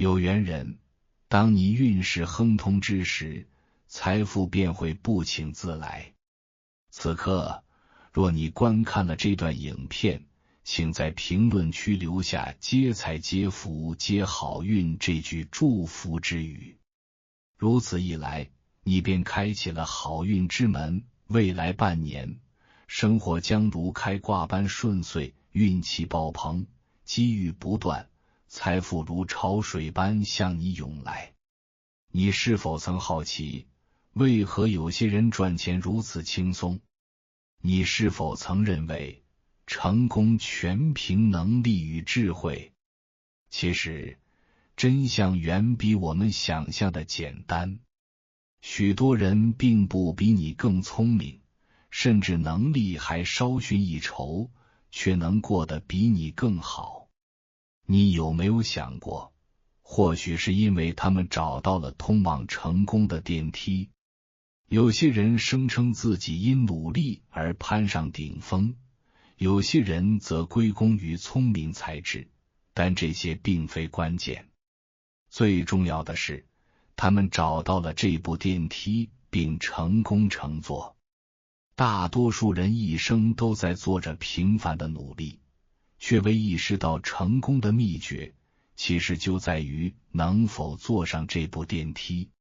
有缘人，当你运势亨通之时，财富便会不请自来。此刻，若你观看了这段影片，请在评论区留下接财接福接好运这句祝福之语。如此一来，你便开启了好运之门，未来半年，生活将如开挂般顺遂，运气爆棚，机遇不断，财富如潮水般向你涌来。你是否曾好奇，为何有些人赚钱如此轻松？你是否曾认为成功全凭能力与智慧？其实，真相远比我们想象的简单。许多人并不比你更聪明，甚至能力还稍逊一筹，却能过得比你更好。你有没有想过，或许是因为他们找到了通往成功的电梯？有些人声称自己因努力而攀上顶峰，有些人则归功于聪明才智，但这些并非关键。最重要的是，他们找到了这部电梯并成功乘坐。大多数人一生都在做着平凡的努力，却未意识到成功的秘诀其实就在于能否坐上这部电梯。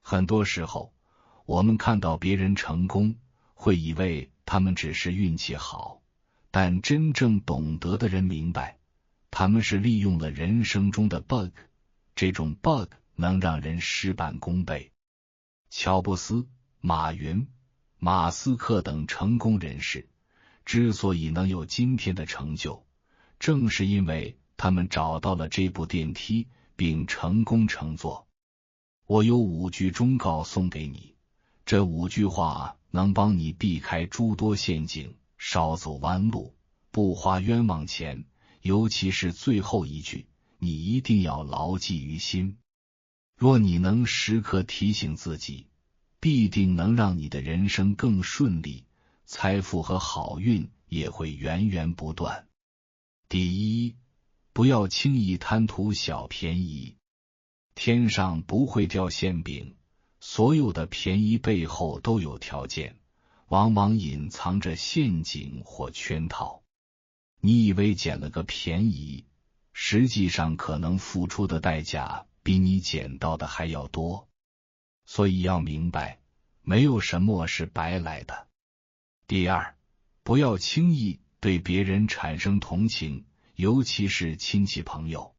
很多时候，我们看到别人成功，会以为他们只是运气好，但真正懂得的人明白，他们是利用了人生中的 bug， 这种 bug 能让人事半功倍。乔布斯、马云、马斯克等成功人士之所以能有今天的成就，正是因为他们找到了这部电梯并成功乘坐。我有5句忠告送给你，这5句话能帮你避开诸多陷阱，少走弯路，不花冤枉钱，尤其是最后一句，你一定要牢记于心。若你能时刻提醒自己，必定能让你的人生更顺利，财富和好运也会源源不断。第一，不要轻易贪图小便宜。天上不会掉馅饼，所有的便宜背后都有条件，往往隐藏着陷阱或圈套。你以为捡了个便宜，实际上可能付出的代价比你捡到的还要多。所以要明白，没有什么是白来的。第二，不要轻易对别人产生同情，尤其是亲戚朋友。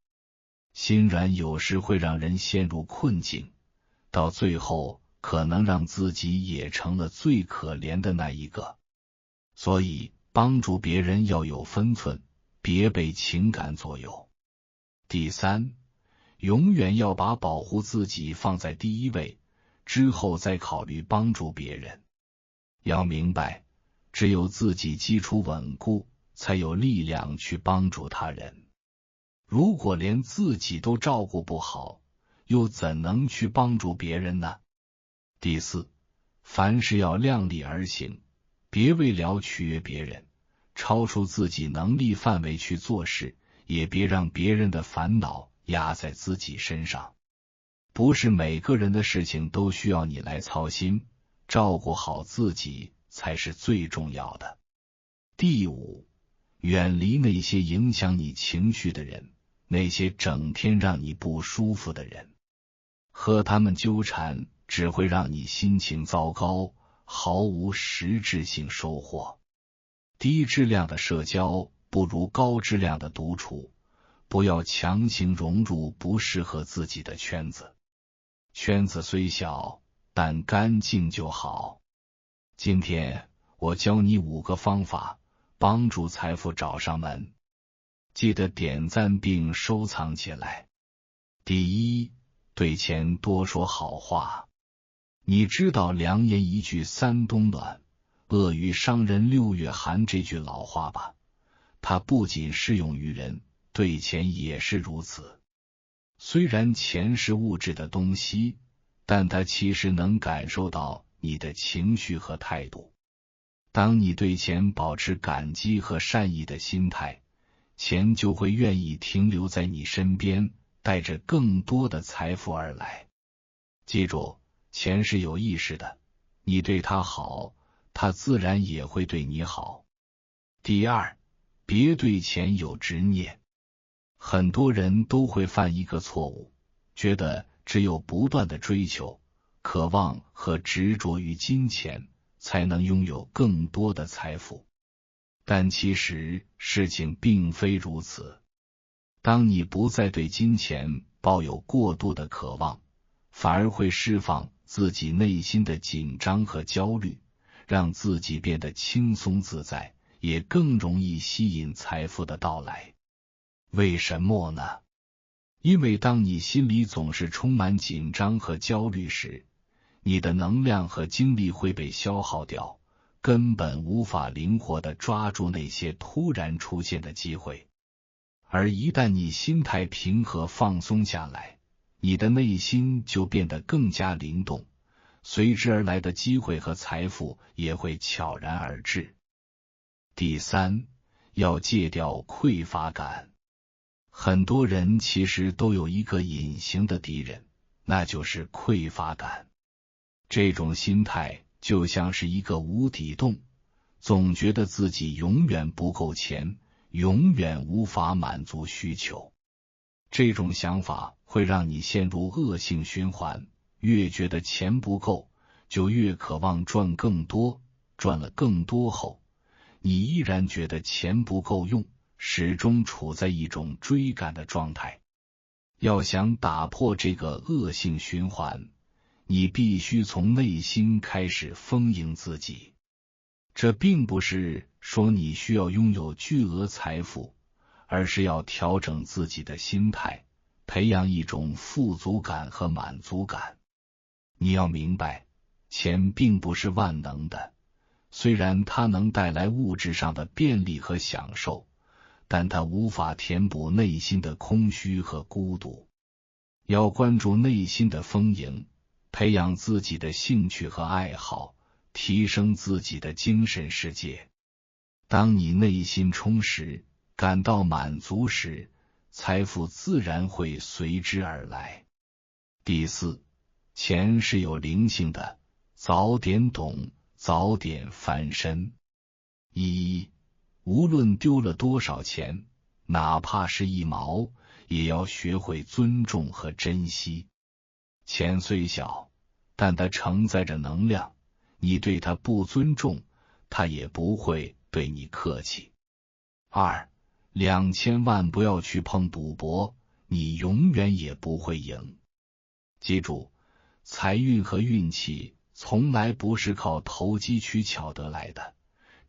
心软有时会让人陷入困境，到最后可能让自己也成了最可怜的那一个。所以帮助别人要有分寸，别被情感左右。第三，永远要把保护自己放在第一位，之后再考虑帮助别人。要明白，只有自己基础稳固，才有力量去帮助他人。如果连自己都照顾不好，又怎能去帮助别人呢？第四，凡事要量力而行，别为了取悦别人，超出自己能力范围去做事，也别让别人的烦恼压在自己身上。不是每个人的事情都需要你来操心，照顾好自己才是最重要的。第五，远离那些影响你情绪的人，那些整天让你不舒服的人，和他们纠缠只会让你心情糟糕，毫无实质性收获。低质量的社交不如高质量的独处，不要强行融入不适合自己的圈子。圈子虽小，但干净就好。今天我教你5个方法，帮助财富找上门。记得点赞并收藏起来。第一，对钱多说好话。你知道良言一句三冬暖，恶语伤人6月寒这句老话吧？它不仅适用于人，对钱也是如此。虽然钱是物质的东西，但它其实能感受到你的情绪和态度。当你对钱保持感激和善意的心态，钱就会愿意停留在你身边，带着更多的财富而来。记住，钱是有意识的，你对它好，它自然也会对你好。第二，别对钱有执念。很多人都会犯一个错误，觉得只有不断的追求、渴望和执着于金钱，才能拥有更多的财富。但其实事情并非如此。当你不再对金钱抱有过度的渴望，反而会释放自己内心的紧张和焦虑，让自己变得轻松自在，也更容易吸引财富的到来。为什么呢？因为当你心里总是充满紧张和焦虑时，你的能量和精力会被消耗掉，根本无法灵活地抓住那些突然出现的机会。而一旦你心态平和放松下来，你的内心就变得更加灵动，随之而来的机会和财富也会悄然而至。第三，要戒掉匮乏感。很多人其实都有一个隐形的敌人，那就是匮乏感。这种心态就像是一个无底洞，总觉得自己永远不够钱，永远无法满足需求。这种想法会让你陷入恶性循环，越觉得钱不够，就越渴望赚更多，赚了更多后，你依然觉得钱不够用，始终处在一种追赶的状态。要想打破这个恶性循环，你必须从内心开始丰盈自己。这并不是说你需要拥有巨额财富，而是要调整自己的心态，培养一种富足感和满足感。你要明白，钱并不是万能的，虽然它能带来物质上的便利和享受，但它无法填补内心的空虚和孤独。要关注内心的丰盈，培养自己的兴趣和爱好，提升自己的精神世界。当你内心充实，感到满足时，财富自然会随之而来。第四，钱是有灵性的，早点懂，早点翻身。一，无论丢了多少钱，哪怕是1毛，也要学会尊重和珍惜。钱虽小，但它承载着能量，你对它不尊重，它也不会对你客气。二，2000万不要去碰赌博，你永远也不会赢。记住，财运和运气从来不是靠投机取巧得来的，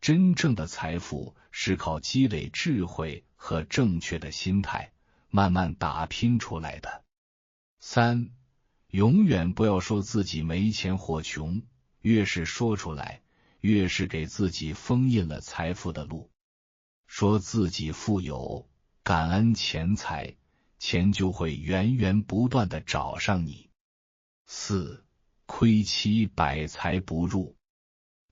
真正的财富是靠积累智慧和正确的心态，慢慢打拼出来的。三，永远不要说自己没钱或穷，越是说出来，越是给自己封印了财富的路。说自己富有，感恩钱财，钱就会源源不断地找上你。四，亏妻百财不入。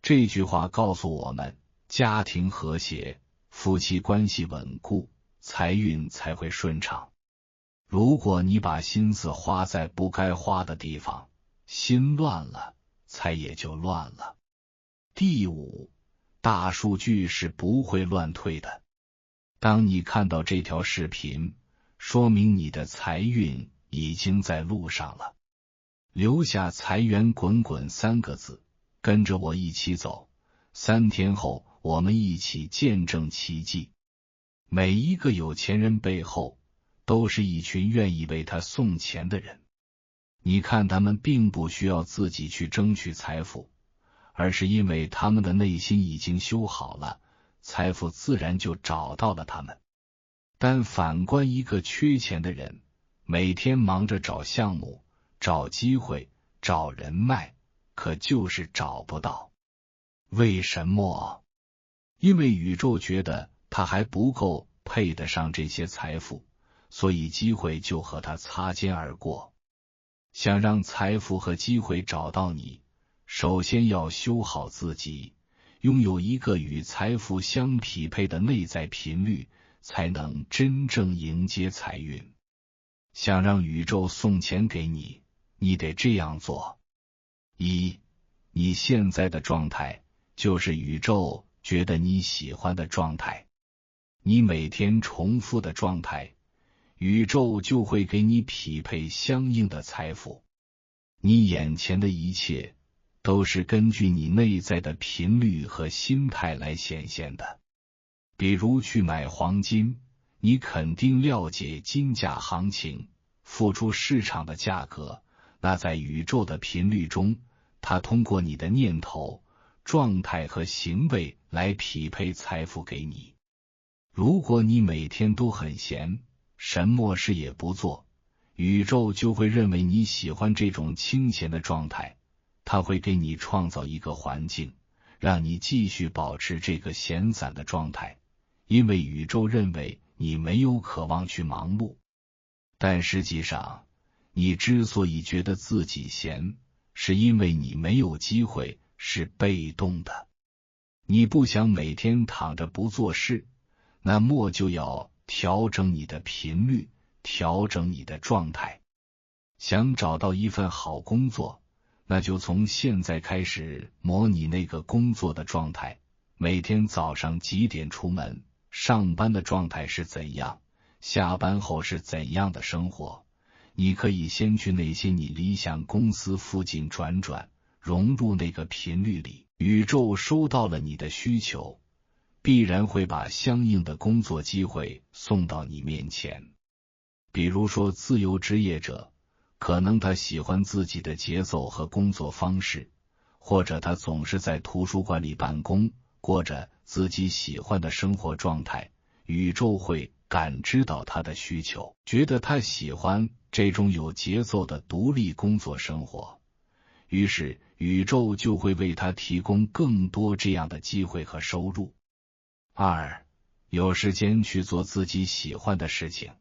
这句话告诉我们，家庭和谐，夫妻关系稳固，财运才会顺畅。如果你把心思花在不该花的地方，心乱了，财也就乱了。第五，大数据是不会乱退的。当你看到这条视频，说明你的财运已经在路上了。留下财源滚滚3个字，跟着我一起走，3天后我们一起见证奇迹。每一个有钱人背后，都是一群愿意为他送钱的人。你看，他们并不需要自己去争取财富，而是因为他们的内心已经修好了，财富自然就找到了他们。但反观一个缺钱的人，每天忙着找项目、找机会、找人脉，可就是找不到。为什么？因为宇宙觉得他还不够配得上这些财富，所以机会就和他擦肩而过。想让财富和机会找到你，首先要修好自己，拥有一个与财富相匹配的内在频率，才能真正迎接财运。想让宇宙送钱给你，你得这样做。一，你现在的状态就是宇宙觉得你喜欢的状态，你每天重复的状态，宇宙就会给你匹配相应的财富。你眼前的一切都是根据你内在的频率和心态来显现的。比如去买黄金，你肯定了解金价行情，付出市场的价格，那在宇宙的频率中，它通过你的念头、状态和行为来匹配财富给你。如果你每天都很闲，什么事也不做，宇宙就会认为你喜欢这种清闲的状态，它会给你创造一个环境，让你继续保持这个闲散的状态，因为宇宙认为你没有渴望去忙碌。但实际上，你之所以觉得自己闲，是因为你没有机会，是被动的。你不想每天躺着不做事，那么就要调整你的频率，调整你的状态。想找到一份好工作，那就从现在开始模拟那个工作的状态，每天早上几点出门，上班的状态是怎样，下班后是怎样的生活。你可以先去那些你理想公司附近转转，融入那个频率里，宇宙收到了你的需求，必然会把相应的工作机会送到你面前。比如说自由职业者，可能他喜欢自己的节奏和工作方式，或者他总是在图书馆里办公，过着自己喜欢的生活状态，宇宙会感知到他的需求，觉得他喜欢这种有节奏的独立工作生活，于是宇宙就会为他提供更多这样的机会和收入。二，有时间去做自己喜欢的事情。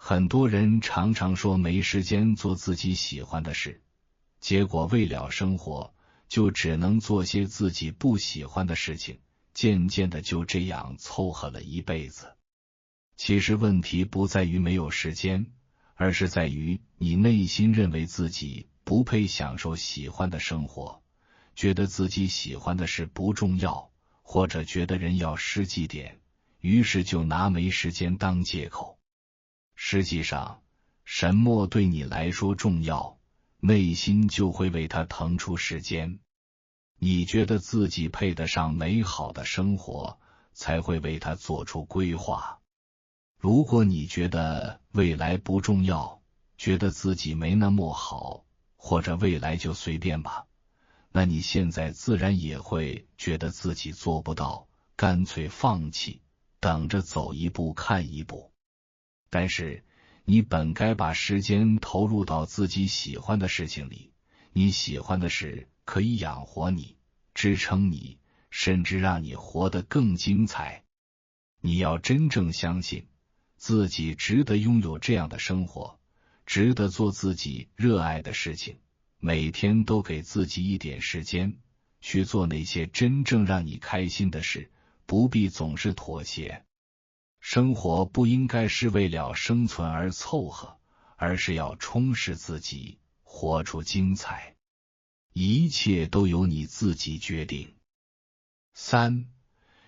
很多人常常说没时间做自己喜欢的事，结果为了生活，就只能做些自己不喜欢的事情，渐渐的就这样凑合了一辈子。其实问题不在于没有时间，而是在于你内心认为自己不配享受喜欢的生活，觉得自己喜欢的事不重要，或者觉得人要实际点，于是就拿没时间当借口。实际上，什么对你来说重要，内心就会为它腾出时间。你觉得自己配得上美好的生活，才会为它做出规划。如果你觉得未来不重要，觉得自己没那么好，或者未来就随便吧，那你现在自然也会觉得自己做不到，干脆放弃，等着走一步看一步。但是你本该把时间投入到自己喜欢的事情里，你喜欢的事可以养活你，支撑你，甚至让你活得更精彩。你要真正相信自己值得拥有这样的生活，值得做自己热爱的事情，每天都给自己一点时间去做那些真正让你开心的事，不必总是妥协。生活不应该是为了生存而凑合，而是要充实自己，活出精彩。一切都由你自己决定。三，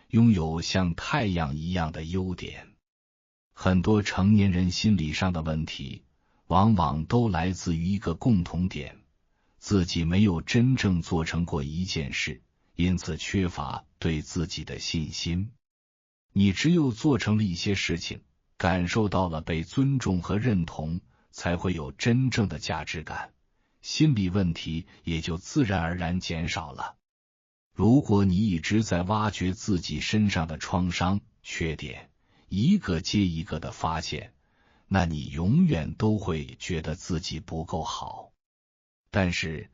拥有像太阳一样的优点。很多成年人心理上的问题，往往都来自于一个共同点，自己没有真正做成过一件事，因此缺乏对自己的信心。你只有做成了一些事情，感受到了被尊重和认同，才会有真正的价值感，心理问题也就自然而然减少了。如果你一直在挖掘自己身上的创伤、缺点，一个接一个的发现，那你永远都会觉得自己不够好。但是，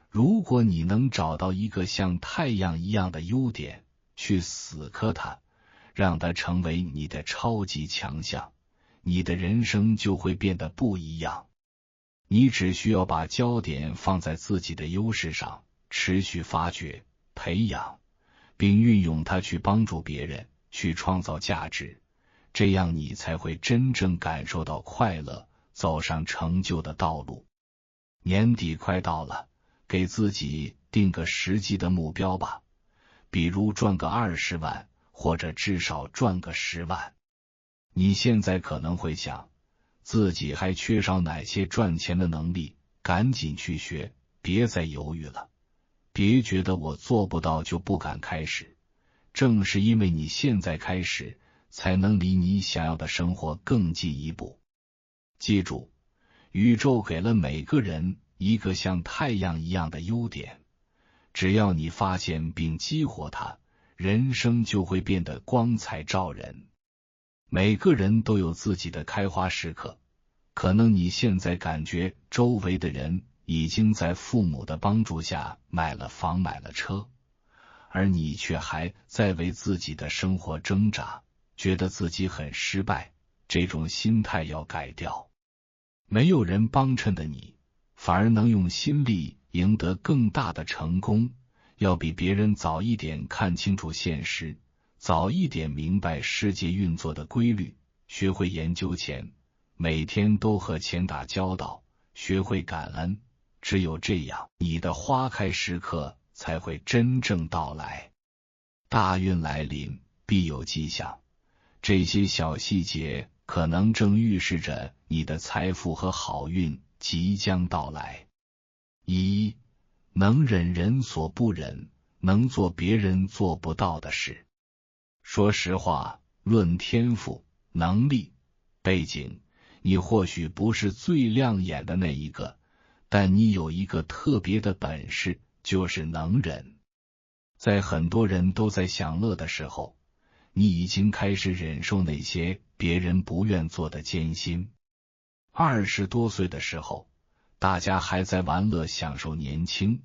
如果你能找到一个像太阳一样的优点，去死磕它，让它成为你的超级强项，你的人生就会变得不一样。你只需要把焦点放在自己的优势上，持续发掘、培养，并运用它去帮助别人，去创造价值，这样你才会真正感受到快乐，走上成就的道路。年底快到了，给自己定个实际的目标吧，比如赚个20万，或者至少赚个10万。你现在可能会想，自己还缺少哪些赚钱的能力，赶紧去学，别再犹豫了。别觉得我做不到就不敢开始，正是因为你现在开始，才能离你想要的生活更进一步。记住，宇宙给了每个人一个像太阳一样的优点，只要你发现并激活它，人生就会变得光彩照人。每个人都有自己的开花时刻，可能你现在感觉周围的人已经在父母的帮助下买了房买了车，而你却还在为自己的生活挣扎，觉得自己很失败。这种心态要改掉。没有人帮衬的你，反而能用心力赢得更大的成功，要比别人早一点看清楚现实，早一点明白世界运作的规律，学会研究钱，每天都和钱打交道，学会感恩。只有这样，你的花开时刻才会真正到来。大运来临，必有迹象。这些小细节可能正预示着你的财富和好运即将到来。1. 能忍人所不忍，能做别人做不到的事。说实话，论天赋、能力、背景，你或许不是最亮眼的那一个，但你有一个特别的本事，就是能忍。在很多人都在享乐的时候，你已经开始忍受那些别人不愿做的艰辛。20多岁的时候，大家还在玩乐享受年轻，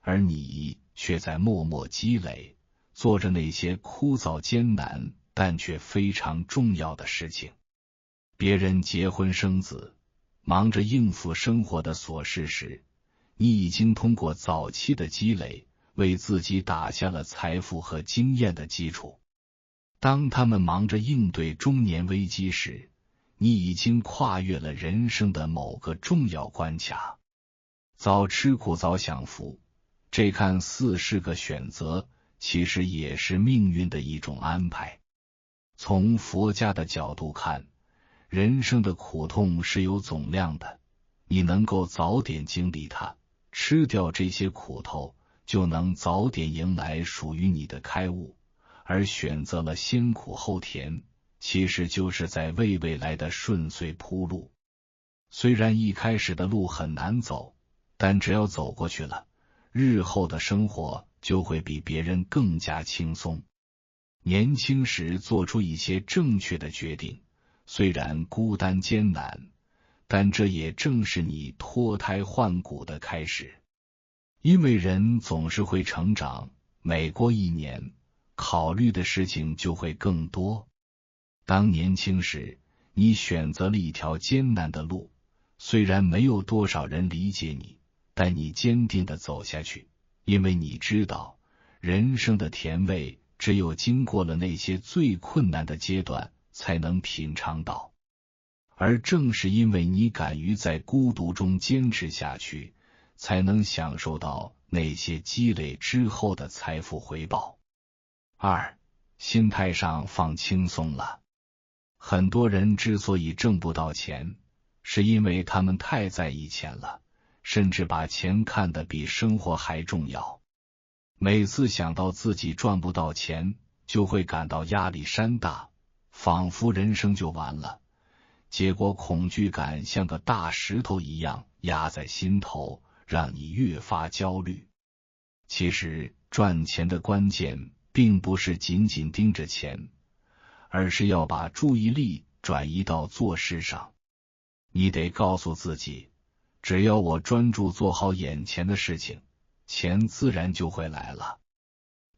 而你却在默默积累，做着那些枯燥艰难但却非常重要的事情。别人结婚生子，忙着应付生活的琐事时，你已经通过早期的积累，为自己打下了财富和经验的基础。当他们忙着应对中年危机时，你已经跨越了人生的某个重要关卡。早吃苦早享福，这看似是个选择，其实也是命运的一种安排。从佛家的角度看，人生的苦痛是有总量的，你能够早点经历它，吃掉这些苦头，就能早点迎来属于你的开悟。而选择了先苦后甜，其实就是在为未来的顺遂铺路。虽然一开始的路很难走，但只要走过去了，日后的生活就会比别人更加轻松。年轻时做出一些正确的决定，虽然孤单艰难，但这也正是你脱胎换骨的开始。因为人总是会成长，每过一年，考虑的事情就会更多。当年轻时，你选择了一条艰难的路，虽然没有多少人理解你，但你坚定地走下去，因为你知道，人生的甜味只有经过了那些最困难的阶段，才能品尝到。而正是因为你敢于在孤独中坚持下去，才能享受到那些积累之后的财富回报。2. 心态上放轻松了。很多人之所以挣不到钱，是因为他们太在意钱了，甚至把钱看得比生活还重要。每次想到自己赚不到钱，就会感到压力山大，仿佛人生就完了。结果恐惧感像个大石头一样压在心头，让你越发焦虑。其实赚钱的关键并不是紧紧盯着钱，而是要把注意力转移到做事上。你得告诉自己，只要我专注做好眼前的事情，钱自然就会来了。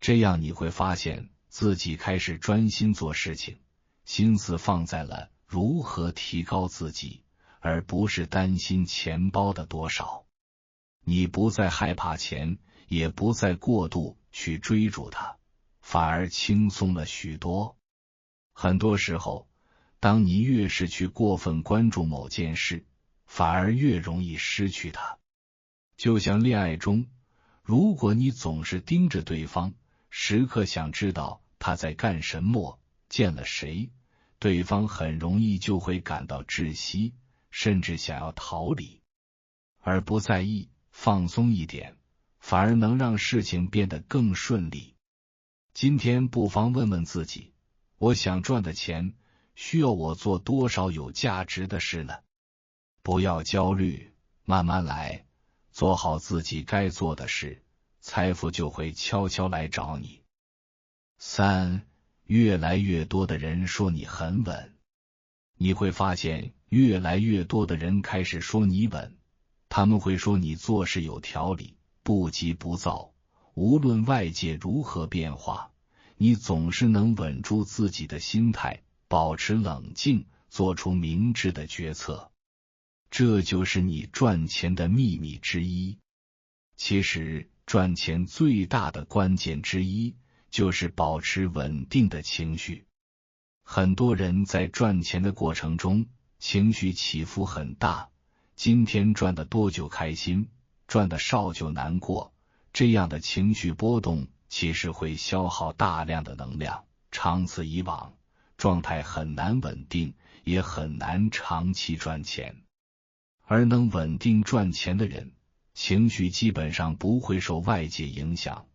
这样你会发现自己开始专心做事情，心思放在了如何提高自己，而不是担心钱包的多少。你不再害怕钱，也不再过度去追逐它，反而轻松了许多。很多时候，当你越是去过分关注某件事，反而越容易失去它。就像恋爱中，如果你总是盯着对方，时刻想知道他在干什么，见了谁，对方很容易就会感到窒息，甚至想要逃离。而不在意，放松一点，反而能让事情变得更顺利。今天不妨问问自己，我想赚的钱，需要我做多少有价值的事呢？不要焦虑，慢慢来，做好自己该做的事，财富就会悄悄来找你。3. 越来越多的人说你很稳。你会发现，越来越多的人开始说你稳，他们会说你做事有条理，不急不躁，无论外界如何变化，你总是能稳住自己的心态，保持冷静，做出明智的决策。这就是你赚钱的秘密之一。其实，赚钱最大的关键之一，就是保持稳定的情绪。很多人在赚钱的过程中，情绪起伏很大，今天赚得多就开心，赚得少就难过，这样的情绪波动其实会消耗大量的能量，长此以往，状态很难稳定，也很难长期赚钱。而能稳定赚钱的人，情绪基本上不会受外界影响，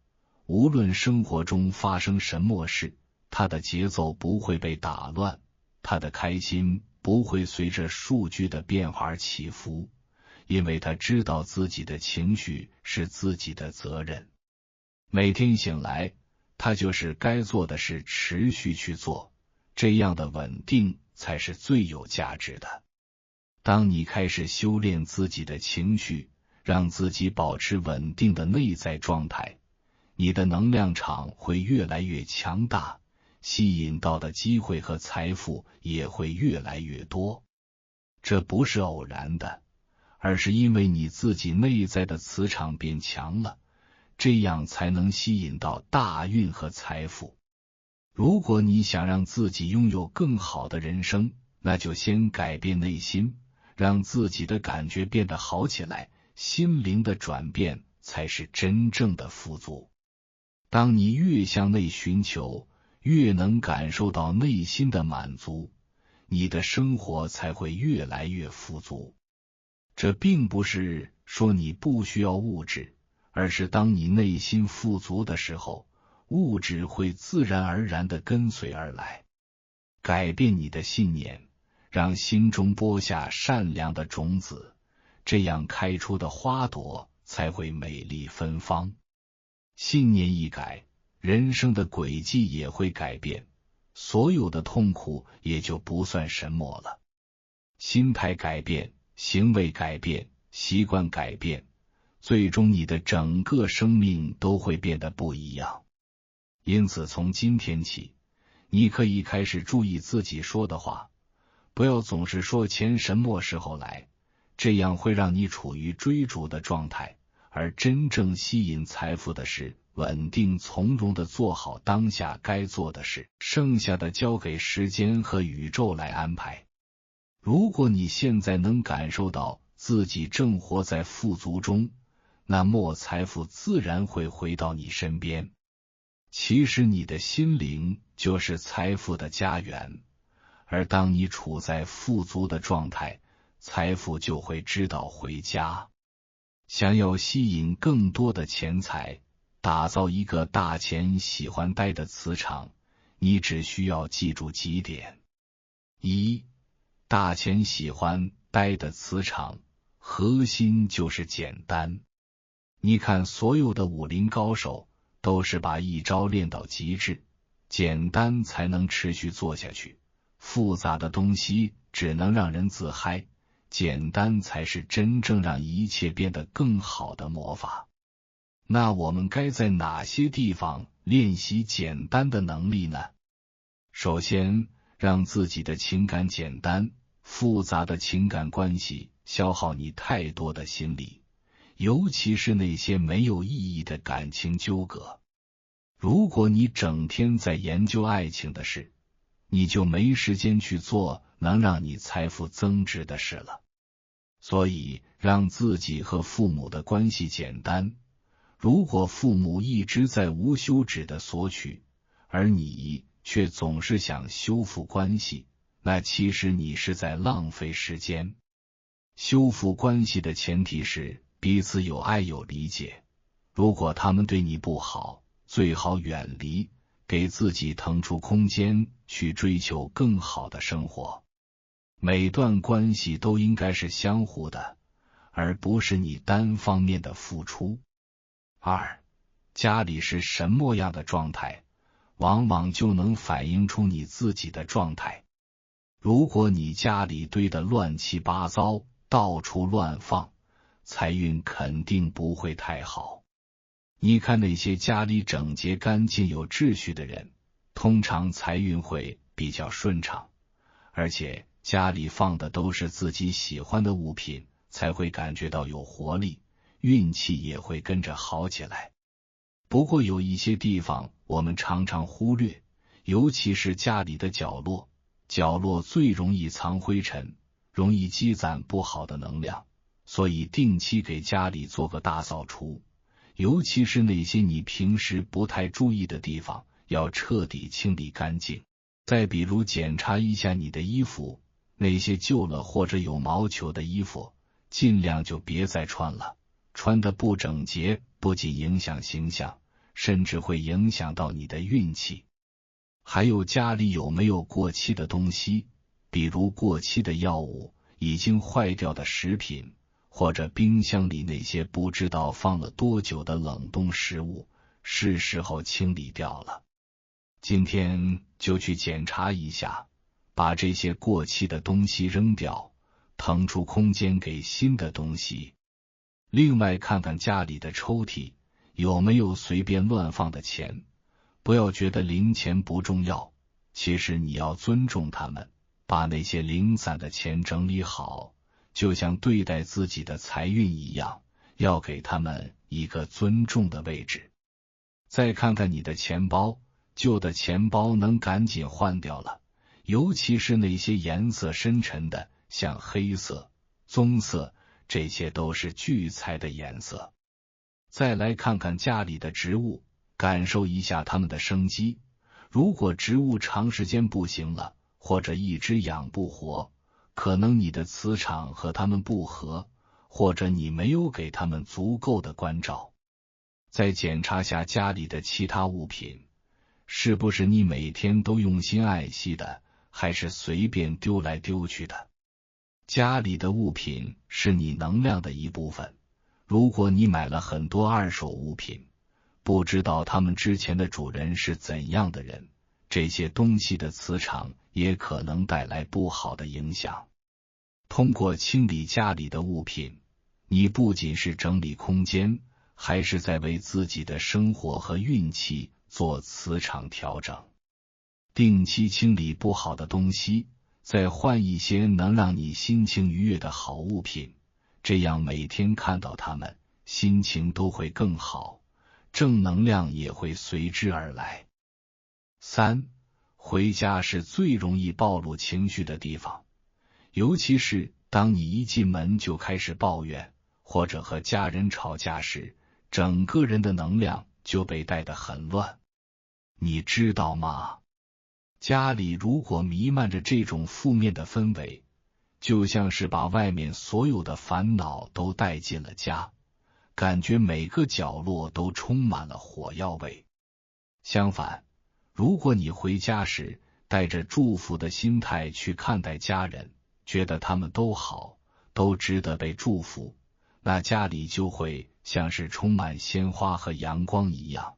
无论生活中发生什么事，他的节奏不会被打乱，他的开心不会随着数据的变化而起伏，因为他知道自己的情绪是自己的责任。每天醒来，他就是该做的事持续去做，这样的稳定才是最有价值的。当你开始修炼自己的情绪，让自己保持稳定的内在状态，你的能量场会越来越强大，吸引到的机会和财富也会越来越多。这不是偶然的，而是因为你自己内在的磁场变强了，这样才能吸引到大运和财富。如果你想让自己拥有更好的人生，那就先改变内心，让自己的感觉变得好起来，心灵的转变才是真正的富足。当你越向内寻求，越能感受到内心的满足，你的生活才会越来越富足。这并不是说你不需要物质，而是当你内心富足的时候，物质会自然而然地跟随而来。改变你的信念，让心中播下善良的种子，这样开出的花朵才会美丽芬芳。信念一改，人生的轨迹也会改变，所有的痛苦也就不算什么了。心态改变，行为改变，习惯改变，最终你的整个生命都会变得不一样。因此从今天起，你可以开始注意自己说的话，不要总是说钱什么时候来，这样会让你处于追逐的状态，而真正吸引财富的是稳定从容地做好当下该做的事，剩下的交给时间和宇宙来安排。如果你现在能感受到自己正活在富足中，那么财富自然会回到你身边。其实你的心灵就是财富的家园，而当你处在富足的状态，财富就会知道回家。想要吸引更多的钱财，打造一个大钱喜欢待的磁场，你只需要记住几点。1. 大钱喜欢待的磁场，核心就是简单。你看所有的武林高手，都是把一招练到极致，简单才能持续做下去，复杂的东西只能让人自嗨，简单才是真正让一切变得更好的魔法。那我们该在哪些地方练习简单的能力呢？首先，让自己的情感简单，复杂的情感关系消耗你太多的心力，尤其是那些没有意义的感情纠葛。如果你整天在研究爱情的事，你就没时间去做能让你财富增值的事了。所以让自己和父母的关系简单。如果父母一直在无休止的索取，而你却总是想修复关系，那其实你是在浪费时间。修复关系的前提是彼此有爱有理解。如果他们对你不好，最好远离，给自己腾出空间去追求更好的生活。每段关系都应该是相互的，而不是你单方面的付出。二，家里是什么样的状态，往往就能反映出你自己的状态。如果你家里堆得乱七八糟，到处乱放，财运肯定不会太好。你看那些家里整洁干净有秩序的人，通常财运会比较顺畅，而且家里放的都是自己喜欢的物品，才会感觉到有活力，运气也会跟着好起来。不过有一些地方我们常常忽略，尤其是家里的角落，角落最容易藏灰尘，容易积攒不好的能量，所以定期给家里做个大扫除，尤其是那些你平时不太注意的地方，要彻底清理干净。再比如检查一下你的衣服，那些旧了或者有毛球的衣服，尽量就别再穿了。穿得不整洁，不仅影响形象，甚至会影响到你的运气。还有家里有没有过期的东西，比如过期的药物、已经坏掉的食品，或者冰箱里那些不知道放了多久的冷冻食物，是时候清理掉了。今天就去检查一下，把这些过期的东西扔掉，腾出空间给新的东西。另外看看家里的抽屉，有没有随便乱放的钱。不要觉得零钱不重要，其实你要尊重他们，把那些零散的钱整理好，就像对待自己的财运一样，要给他们一个尊重的位置。再看看你的钱包，旧的钱包能赶紧换掉了，尤其是那些颜色深沉的，像黑色、棕色，这些都是聚财的颜色。再来看看家里的植物，感受一下它们的生机。如果植物长时间不行了，或者一直养不活，可能你的磁场和它们不合，或者你没有给它们足够的关照。再检查下家里的其他物品，是不是你每天都用心爱惜的，还是随便丢来丢去的。家里的物品是你能量的一部分，如果你买了很多二手物品，不知道他们之前的主人是怎样的人，这些东西的磁场也可能带来不好的影响。通过清理家里的物品，你不仅是整理空间，还是在为自己的生活和运气做磁场调整。定期清理不好的东西，再换一些能让你心情愉悦的好物品，这样每天看到它们，心情都会更好，正能量也会随之而来。三，回家是最容易暴露情绪的地方，尤其是当你一进门就开始抱怨，或者和家人吵架时，整个人的能量就被带得很乱。你知道吗？家里如果弥漫着这种负面的氛围，就像是把外面所有的烦恼都带进了家，感觉每个角落都充满了火药味。相反，如果你回家时带着祝福的心态去看待家人，觉得他们都好，都值得被祝福，那家里就会像是充满鲜花和阳光一样，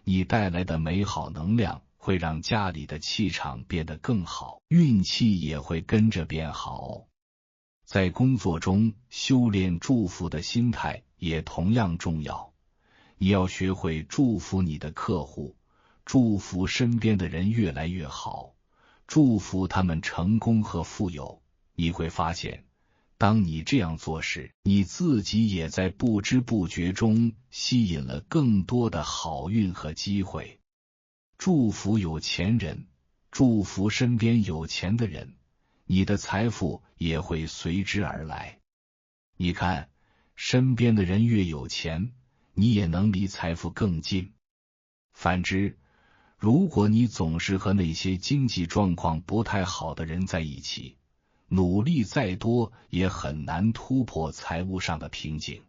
你带来的美好能量会让家里的气场变得更好，运气也会跟着变好。在工作中修炼祝福的心态也同样重要，你要学会祝福你的客户，祝福身边的人越来越好，祝福他们成功和富有。你会发现，当你这样做时，你自己也在不知不觉中吸引了更多的好运和机会。祝福有钱人，祝福身边有钱的人，你的财富也会随之而来。你看，身边的人越有钱，你也能离财富更近。反之，如果你总是和那些经济状况不太好的人在一起，努力再多也很难突破财务上的瓶颈。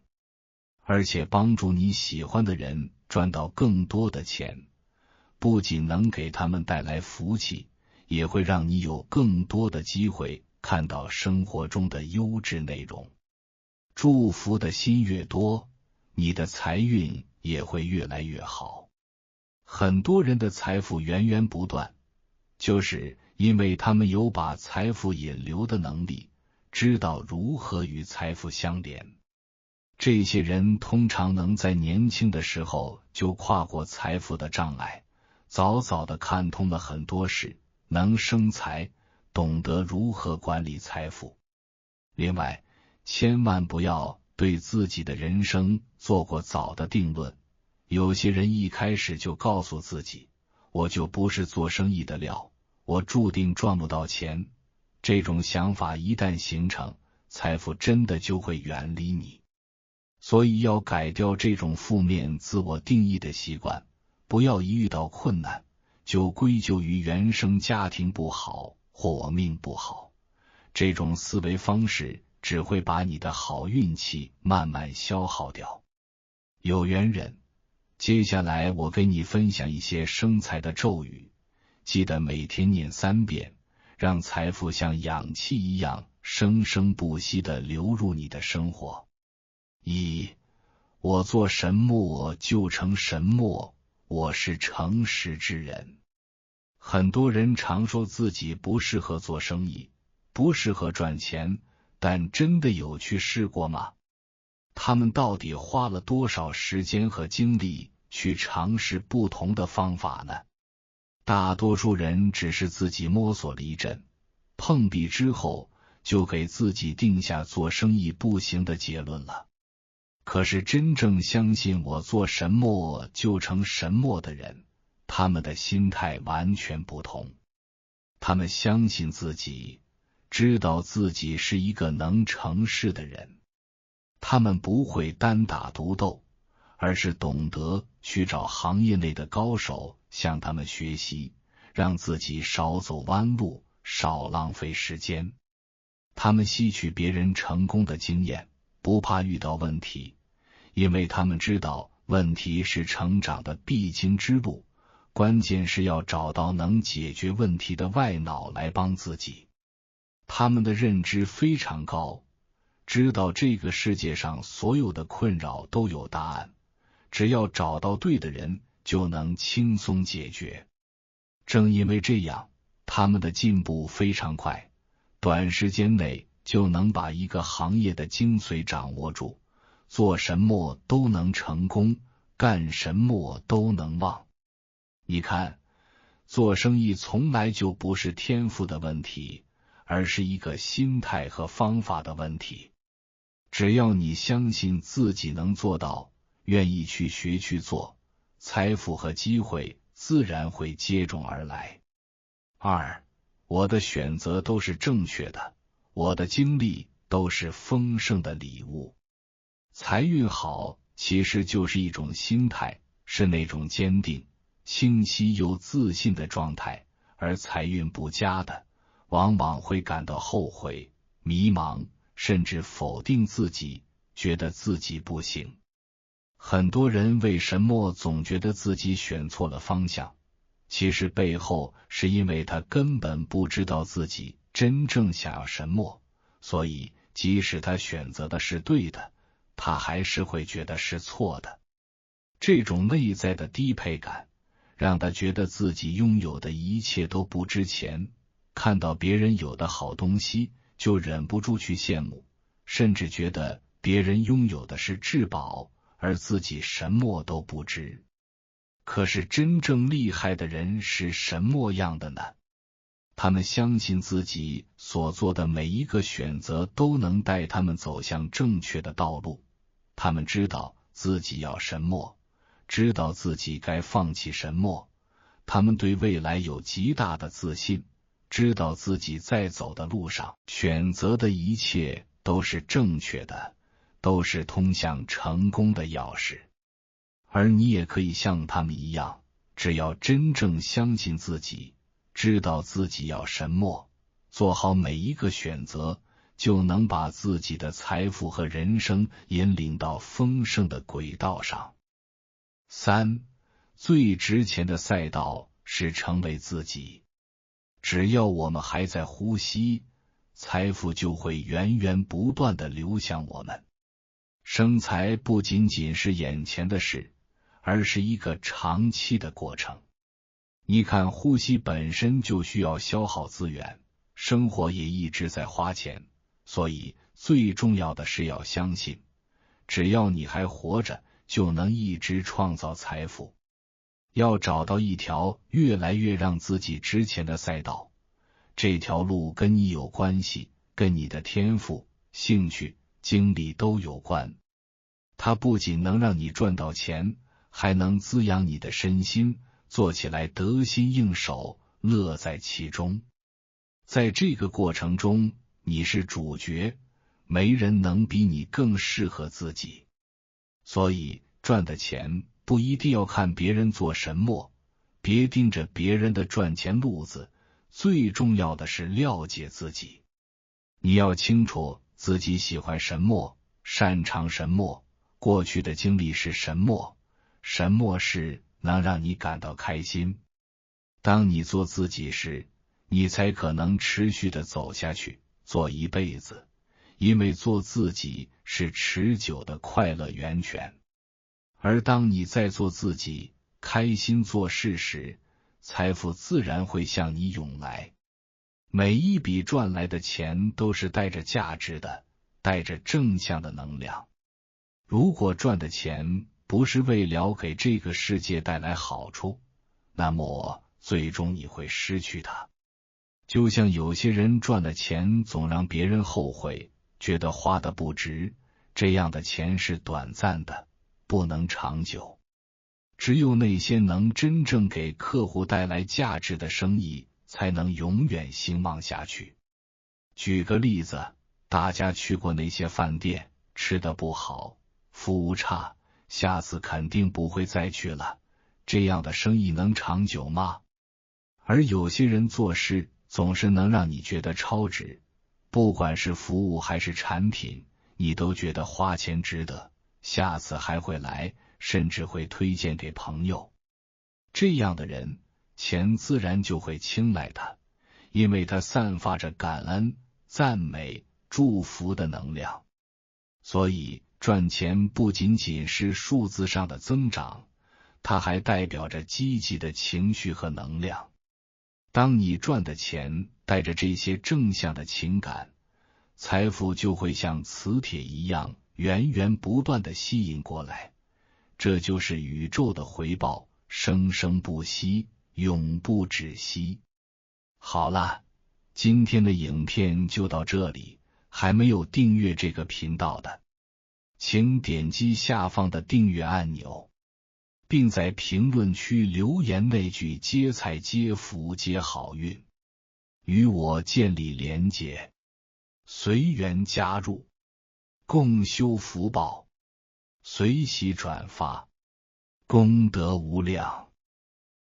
而且帮助你喜欢的人赚到更多的钱，不仅能给他们带来福气，也会让你有更多的机会看到生活中的优质内容。祝福的心越多，你的财运也会越来越好。很多人的财富源源不断，就是因为他们有把财富引流的能力，知道如何与财富相连。这些人通常能在年轻的时候就跨过财富的障碍，早早的看通了很多事，能生财，懂得如何管理财富。另外，千万不要对自己的人生做过早的定论。有些人一开始就告诉自己，我就不是做生意的料，我注定赚不到钱。这种想法一旦形成，财富真的就会远离你。所以要改掉这种负面自我定义的习惯，不要一遇到困难就归咎于原生家庭不好或我命不好。这种思维方式只会把你的好运气慢慢消耗掉。有缘人，接下来我给你分享一些生财的咒语，记得每天念3遍，让财富像氧气一样生生不息地流入你的生活。1. 我做什么就成什么，我是诚实之人。很多人常说自己不适合做生意，不适合赚钱，但真的有去试过吗？他们到底花了多少时间和精力去尝试不同的方法呢？大多数人只是自己摸索了一阵，碰壁之后就给自己定下做生意不行的结论了。可是真正相信我做什么就成什么的人，他们的心态完全不同。他们相信自己，知道自己是一个能成事的人。他们不会单打独斗，而是懂得去找行业内的高手向他们学习，让自己少走弯路，少浪费时间。他们吸取别人成功的经验，不怕遇到问题，因为他们知道问题是成长的必经之路，关键是要找到能解决问题的外脑来帮自己。他们的认知非常高，知道这个世界上所有的困扰都有答案，只要找到对的人就能轻松解决。正因为这样，他们的进步非常快，短时间内就能把一个行业的精髓掌握住，做什么都能成功，干什么都能旺。你看，做生意从来就不是天赋的问题，而是一个心态和方法的问题。只要你相信自己能做到，愿意去学去做，财富和机会自然会接踵而来。2. 我的选择都是正确的，我的经历都是丰盛的礼物。财运好其实就是一种心态，是那种坚定、清晰又自信的状态，而财运不佳的，往往会感到后悔、迷茫，甚至否定自己，觉得自己不行。很多人为什么总觉得自己选错了方向？其实背后是因为他根本不知道自己真正想要什么，所以即使他选择的是对的，他还是会觉得是错的。这种内在的低配感，让他觉得自己拥有的一切都不值钱，看到别人有的好东西就忍不住去羡慕，甚至觉得别人拥有的是至宝，而自己什么都不值。可是真正厉害的人是什么样的呢？他们相信自己所做的每一个选择都能带他们走向正确的道路，他们知道自己要什么，知道自己该放弃什么，他们对未来有极大的自信，知道自己在走的路上选择的一切都是正确的，都是通向成功的钥匙。而你也可以像他们一样，只要真正相信自己，知道自己要什么，做好每一个选择，就能把自己的财富和人生引领到丰盛的轨道上。3. 最值钱的赛道是成为自己。只要我们还在呼吸，财富就会源源不断地流向我们。生财不仅仅是眼前的事，而是一个长期的过程。你看，呼吸本身就需要消耗资源，生活也一直在花钱，所以最重要的是要相信，只要你还活着，就能一直创造财富。要找到一条越来越让自己值钱的赛道，这条路跟你有关系，跟你的天赋、兴趣、经历都有关。它不仅能让你赚到钱，还能滋养你的身心，做起来得心应手，乐在其中。在这个过程中，你是主角，没人能比你更适合自己。所以赚的钱不一定要看别人做什么，别盯着别人的赚钱路子，最重要的是了解自己。你要清楚自己喜欢什么，擅长什么，过去的经历是什么，什么事能让你感到开心。当你做自己时，你才可能持续的走下去，做一辈子，因为做自己是持久的快乐源泉。而当你在做自己，开心做事时，财富自然会向你涌来。每一笔赚来的钱都是带着价值的，带着正向的能量。如果赚的钱不是为了给这个世界带来好处，那么最终你会失去它。就像有些人赚了钱总让别人后悔，觉得花得不值，这样的钱是短暂的，不能长久。只有那些能真正给客户带来价值的生意，才能永远兴旺下去。举个例子，大家去过那些饭店，吃得不好，服务差，下次肯定不会再去了，这样的生意能长久吗？而有些人做事总是能让你觉得超值，不管是服务还是产品，你都觉得花钱值得，下次还会来，甚至会推荐给朋友。这样的人，钱自然就会青睐他，因为他散发着感恩、赞美、祝福的能量。所以赚钱不仅仅是数字上的增长，它还代表着积极的情绪和能量。当你赚的钱带着这些正向的情感，财富就会像磁铁一样源源不断地吸引过来。这就是宇宙的回报，生生不息，永不止息。好了，今天的影片就到这里，还没有订阅这个频道的，请点击下方的订阅按钮，并在评论区留言那句接财接福接好运，与我建立连结，随缘加入，共修福报，随喜转发，功德无量。